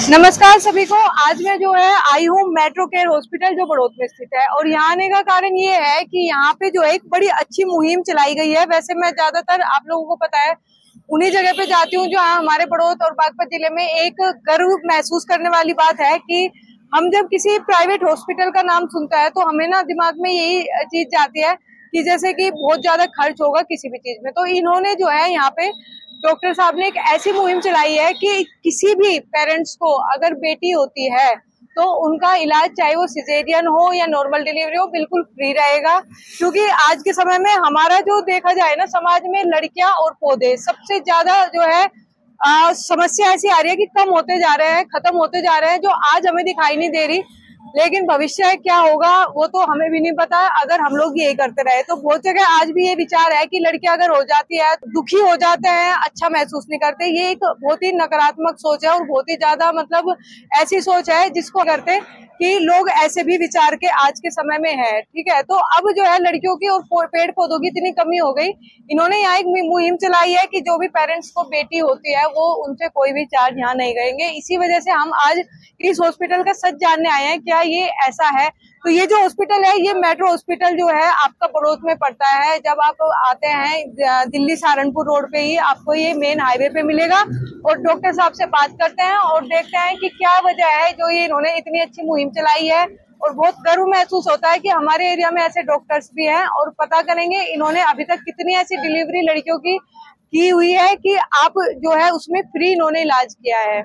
नमस्कार सभी को। आज मैं जो है आई हूँ मेट्रो केयर हॉस्पिटल जो बड़ौत में स्थित है, और यहाँ आने का कारण ये है कि यहाँ पे जो है एक बड़ी अच्छी मुहिम चलाई गई है। वैसे मैं ज्यादातर आप लोगों को पता है उन्हीं जगह पे जाती हूँ जो हमारे बड़ौत और बागपत जिले में एक गर्व महसूस करने वाली बात है कि हम जब किसी प्राइवेट हॉस्पिटल का नाम सुनता है तो हमें ना दिमाग में यही चीज जाती है कि जैसे कि बहुत ज्यादा खर्च होगा किसी भी चीज में। तो इन्होंने जो है यहाँ पे डॉक्टर साहब ने एक ऐसी मुहिम चलाई है कि किसी भी पेरेंट्स को अगर बेटी होती है तो उनका इलाज चाहे वो सिजेरियन हो या नॉर्मल डिलीवरी हो बिल्कुल फ्री रहेगा। क्योंकि आज के समय में हमारा जो देखा जाए ना समाज में लड़कियां और पौधे सबसे ज्यादा जो है समस्या ऐसी आ रही है कि कम होते जा रहे हैं, खत्म होते जा रहे हैं, जो आज हमें दिखाई नहीं दे रही। लेकिन भविष्य क्या होगा वो तो हमें भी नहीं पता अगर हम लोग यही करते रहे। तो बहुत जगह आज भी ये विचार है कि लड़कियां अगर हो जाती है दुखी हो जाते हैं, अच्छा महसूस नहीं करते। ये एक बहुत ही नकारात्मक सोच है और बहुत ही ज्यादा मतलब ऐसी सोच है जिसको करते कि लोग ऐसे भी विचार के आज के समय में है। ठीक है, तो अब जो है लड़कियों की और पेड़ पौधों की इतनी कमी हो गई, इन्होंने यहाँ एक मुहिम चलाई है कि जो भी पेरेंट्स को बेटी होती है वो उनसे कोई भी चार्ज यहाँ नहीं करेंगे। इसी वजह से हम आज इस हॉस्पिटल का सच जानने आए हैं क्या ये ऐसा है। तो ये जो हॉस्पिटल है ये मेट्रो हॉस्पिटल जो है आपका बड़ौत में पड़ता है। जब आप आते हैं दिल्ली सहारनपुर रोड पे ही आपको ये मेन हाईवे पे मिलेगा, और डॉक्टर साहब से बात करते हैं और देखते हैं कि क्या वजह है जो ये इन्होंने इतनी अच्छी मुहिम चलाई है। और बहुत गर्व महसूस होता है कि हमारे एरिया में ऐसे डॉक्टर्स भी हैं। और पता करेंगे इन्होंने अभी तक कितनी ऐसी डिलीवरी लड़कियों की हुई है कि आप जो है उसमें फ्री इन्होंने इलाज किया है।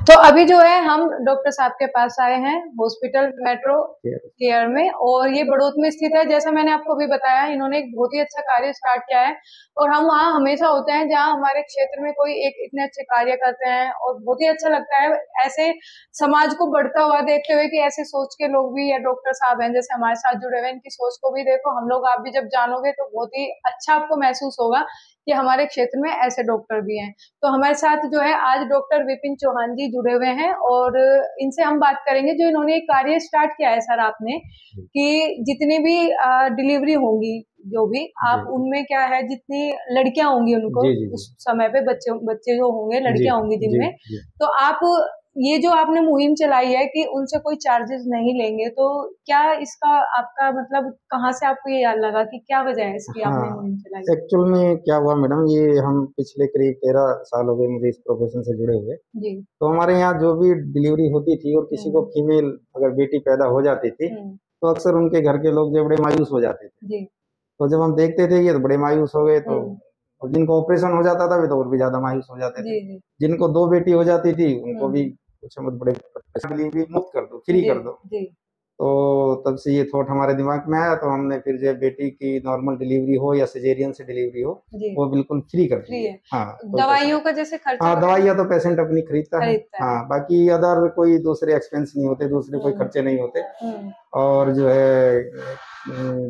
तो अभी जो है हम डॉक्टर साहब के पास आए हैं हॉस्पिटल मेट्रो केयर में, और ये बड़ौत में स्थित है। जैसा मैंने आपको भी बताया इन्होंने एक बहुत ही अच्छा कार्य स्टार्ट किया है, और हम वहाँ हमेशा होते हैं जहाँ हमारे क्षेत्र में कोई एक इतने अच्छे कार्य करते हैं, और बहुत ही अच्छा लगता है ऐसे समाज को बढ़ता हुआ देखते हुए कि ऐसे सोच के लोग भी या डॉक्टर साहब हैं जैसे हमारे साथ जुड़े हुए, इनकी सोच को भी देखो। हम लोग आप भी जब जानोगे तो बहुत ही अच्छा आपको महसूस होगा कि हमारे क्षेत्र में ऐसे डॉक्टर भी हैं। तो हमारे साथ जो है आज डॉक्टर विपिन चौहान जी जुड़े हुए हैं, और इनसे हम बात करेंगे जो इन्होंने एक कार्य स्टार्ट किया है सर आपने कि जितनी भी डिलीवरी होंगी जो भी आप उनमें क्या है जितनी लड़कियां होंगी उनको उस समय पे बच्चे जो होंगे लड़कियां होंगी जिनमें, तो आप ये जो आपने मुहिम चलाई है कि उनसे कोई चार्जेस नहीं लेंगे, तो क्या इसका आपका मतलब कहाँ से आपको ये याद लगा कि क्या वजह है इसकी आपने मुहिम चलाई? एक्चुअल में क्या हुआ मैडम, ये हम पिछले करीब 13 साल हो गए मुझे इस प्रोफेशन से जुड़े हुए जी। तो हमारे यहाँ जो भी डिलीवरी होती थी और किसी को फीमेल अगर बेटी पैदा हो जाती थी तो अक्सर उनके घर के लोग जो बड़े मायूस हो जाते थे जी। तो जब हम देखते थे ये तो बड़े मायूस हो गए, तो और जिनको ऑपरेशन हो जाता था वे तो और भी ज्यादा मायूस हो जाते थे। जिनको 2 बेटी हो जाती थी उनको भी कुछ मत बड़े डिलीवरी मुफ्त कर दो, फ्री कर दो। तो तब से ये थॉट हमारे दिमाग में आया, तो हमने फिर जो बेटी की नॉर्मल डिलीवरी हो या सिजेरियन से डिलीवरी हो वो बिल्कुल फ्री कर दी है। हाँ, दवाइयों का जैसे खर्चा? हाँ, दवाइयाँ तो पेशेंट अपनी खरीदता है। हाँ, बाकी अदर कोई दूसरे एक्सपेंस नहीं होते, दूसरे कोई खर्चे नहीं होते, और जो है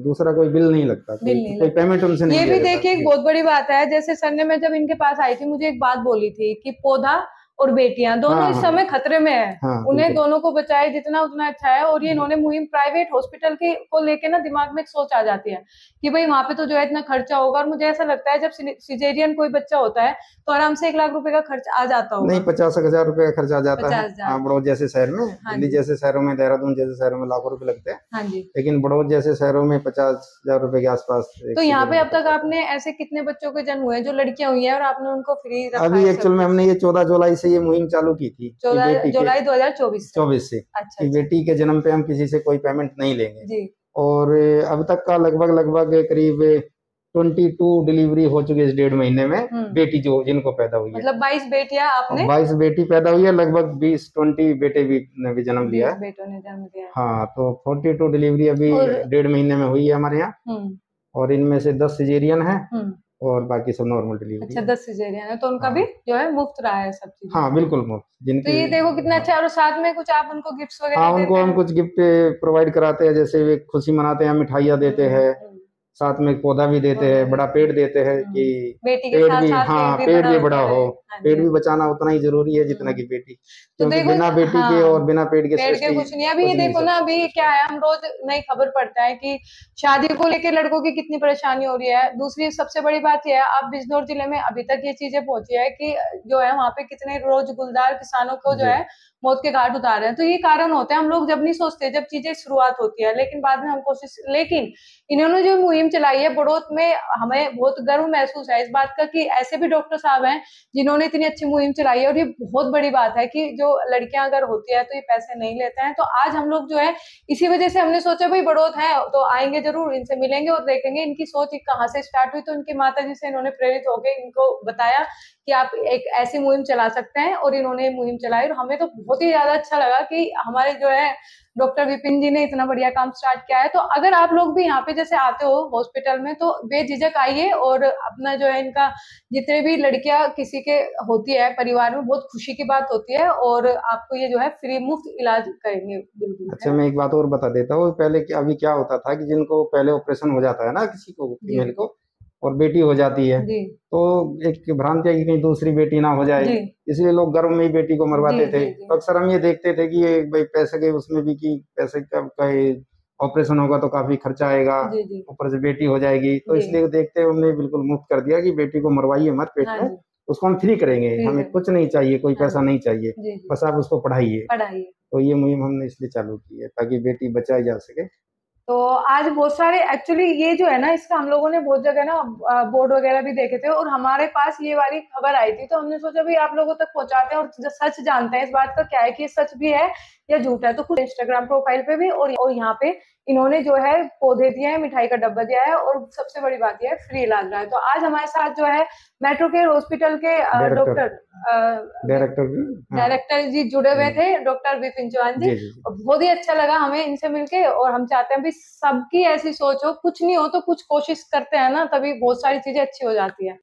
दूसरा कोई बिल नहीं लगता, कोई पेमेंट उनसे नहीं। ये भी देखिए एक बहुत बड़ी बात है। जैसे सर ने मैं जब इनके पास आई थी मुझे एक बात बोली थी कि पौधा और बेटियां दोनों इस समय खतरे में है, उन्हें दोनों को बचाए जितना उतना अच्छा है। और ये इन्होंने मुहिम प्राइवेट हॉस्पिटल के को लेके ना दिमाग में एक सोच आ जाती है कि भाई वहां पे तो जो है इतना खर्चा होगा, और मुझे ऐसा लगता है जब सिजेरियन कोई बच्चा होता है तो आराम से 1 लाख रुपए का खर्च आ जाता होगा। नहीं, 50,000 रुपए का खर्चा आ जाता है। बड़ौत जैसे शहर में, दिल्ली जैसे शहरों में, देहरादून जैसे शहरों में लाखों रुपए लगते हैं, लेकिन बड़ौत जैसे शहरों में 50,000 रुपए के आसपास। तो यहाँ पे अब तक आपने ऐसे कितने बच्चों के जन्म हुए जो लड़कियां हुई है और आपने उनको फ्री रखा? अभी एक्चुअल में हमने ये 14 जुलाई से ये मुहिम चालू की थी, 14 जुलाई 2024 से अच्छा, कि बेटी के जन्म पे हम किसी से कोई पेमेंट नहीं लेंगे जी। और अब तक का लगभग करीब 22 डिलीवरी हो चुकी है इस 1.5 महीने में। बेटी जो जिनको पैदा हुई है, मतलब 22 बेटियां आपने? 22 बेटी पैदा हुई है, लगभग 20-20 बेटे भी ने भी जन्म लिया है, बेटों ने जन्म दिया। हाँ, तो 42 डिलीवरी अभी 1.5 महीने में हुई है हमारे यहाँ, और इनमें से 10 सिजेरियन है और बाकी सब नॉर्मल डिलीवरी। अच्छा, 10 सिजेरियन है, तो उनका भी जो है मुफ्त रहा है सब चीज? हाँ, बिल्कुल मुफ्त। तो ये देखो कितना अच्छा। और साथ में कुछ आप उनको गिफ्ट्स वगैरह? हाँ, उनको हम कुछ गिफ्ट प्रोवाइड कराते हैं, जैसे वे खुशी मनाते हैं, मिठाइयाँ देते हैं, साथ में एक पौधा भी देते हैं, बड़ा पेड़ देते हैं कि बेटी के पेड़ साथ भी, साथ हाँ पेड़ भी बड़ा हो। पेड़ भी बचाना उतना ही जरूरी है जितना कि बेटी, तो क्योंकि बिना बेटी के और बिना पेड़ के सृष्टि कुछ नहीं। अभी ये देखो ना, अभी क्या है, हम रोज नई खबर पढ़ता है कि शादी को लेकर लड़कों की कितनी परेशानी हो रही है। दूसरी सबसे बड़ी बात यह है, अब बिजनौर जिले में अभी तक ये चीजें पहुंची है कि जो है वहाँ पे कितने रोज गुलदार किसानों को जो है मौत के घाट उतार रहे हैं। तो ये कारण होते हैं, हम लोग जब नहीं सोचते, जब चीजें शुरुआत होती है, लेकिन बाद में हम कोशिश, लेकिन इन्होंने जो मुहिम चलाई है बड़ौत में, हमें बहुत गर्व महसूस है इस बात का कि ऐसे भी डॉक्टर साहब हैं जिन्होंने इतनी अच्छी मुहिम चलाई है। और ये बहुत बड़ी बात है कि जो लड़कियां अगर होती है तो ये पैसे नहीं लेते हैं। तो आज हम लोग जो है इसी वजह से हमने सोचा भाई बड़ौत है तो आएंगे जरूर, इनसे मिलेंगे और देखेंगे इनकी सोच कहाँ से स्टार्ट हुई। तो इनकी माता जी से इन्होंने प्रेरित होकर इनको बताया कि आप एक ऐसी मुहिम चला सकते हैं, और इन्होंने मुहिम चलाई। और हमें तो बहुत ही ज्यादा अच्छा लगा कि हमारे जो है डॉक्टर विपिन जी ने इतना बढ़िया काम स्टार्ट किया है। तो अगर आप लोग भी यहाँ पे जैसे आते हो हॉस्पिटल में तो बेझिझक आइए, और अपना जो है इनका जितने भी लड़कियां किसी के होती है परिवार में, बहुत खुशी की बात होती है, और आपको ये जो है फ्री मुफ्त इलाज करेंगे बिल्कुल। अच्छा, मैं एक बात और बता देता हूँ। पहले अभी क्या होता था कि जिनको पहले ऑपरेशन हो जाता है ना, किसी को फीमेल को, और बेटी हो जाती है, तो एक भ्रांति है कि कहीं दूसरी बेटी ना हो जाए, इसलिए लोग गर्भ में ही बेटी को मरवाते थे। तो अक्सर हम ये देखते थे कि ये भाई पैसे के उसमें भी कि पैसे का ऑपरेशन होगा तो काफी खर्चा आएगा, ऊपर से बेटी हो जाएगी, तो इसलिए देखते हुए हमने बिल्कुल मुफ्त कर दिया कि बेटी को मरवाइए मत पेट में, उसको हम फ्री करेंगे, हमें कुछ नहीं चाहिए, कोई पैसा नहीं चाहिए, बस आप उसको पढ़ाइए। तो ये मुहिम हमने इसलिए चालू की है ताकि बेटी बचाई जा सके। तो आज बहुत सारे एक्चुअली ये जो है ना, इसका हम लोगों ने बहुत जगह ना बोर्ड वगैरह भी देखे थे, और हमारे पास ये वाली खबर आई थी, तो हमने सोचा भाई आप लोगों तक पहुंचाते हैं और सच जानते हैं इस बात का क्या है कि सच भी है या झूठ है। तो कुछ इंस्टाग्राम प्रोफाइल पे भी और यहाँ पे इन्होंने जो है पौधे दिए हैं, मिठाई का डब्बा दिया है, और सबसे बड़ी बात यह है फ्री इलाज रहा है। तो आज हमारे साथ जो है मेट्रो केयर हॉस्पिटल के डायरेक्टर जी जुड़े हुए थे, डॉक्टर विपिन चौहान जी। और बहुत ही अच्छा लगा हमें इनसे मिलके, और हम चाहते हैं भी सबकी ऐसी सोच हो, कुछ नहीं हो तो कुछ कोशिश करते हैं ना, तभी बहुत सारी चीजें अच्छी हो जाती है।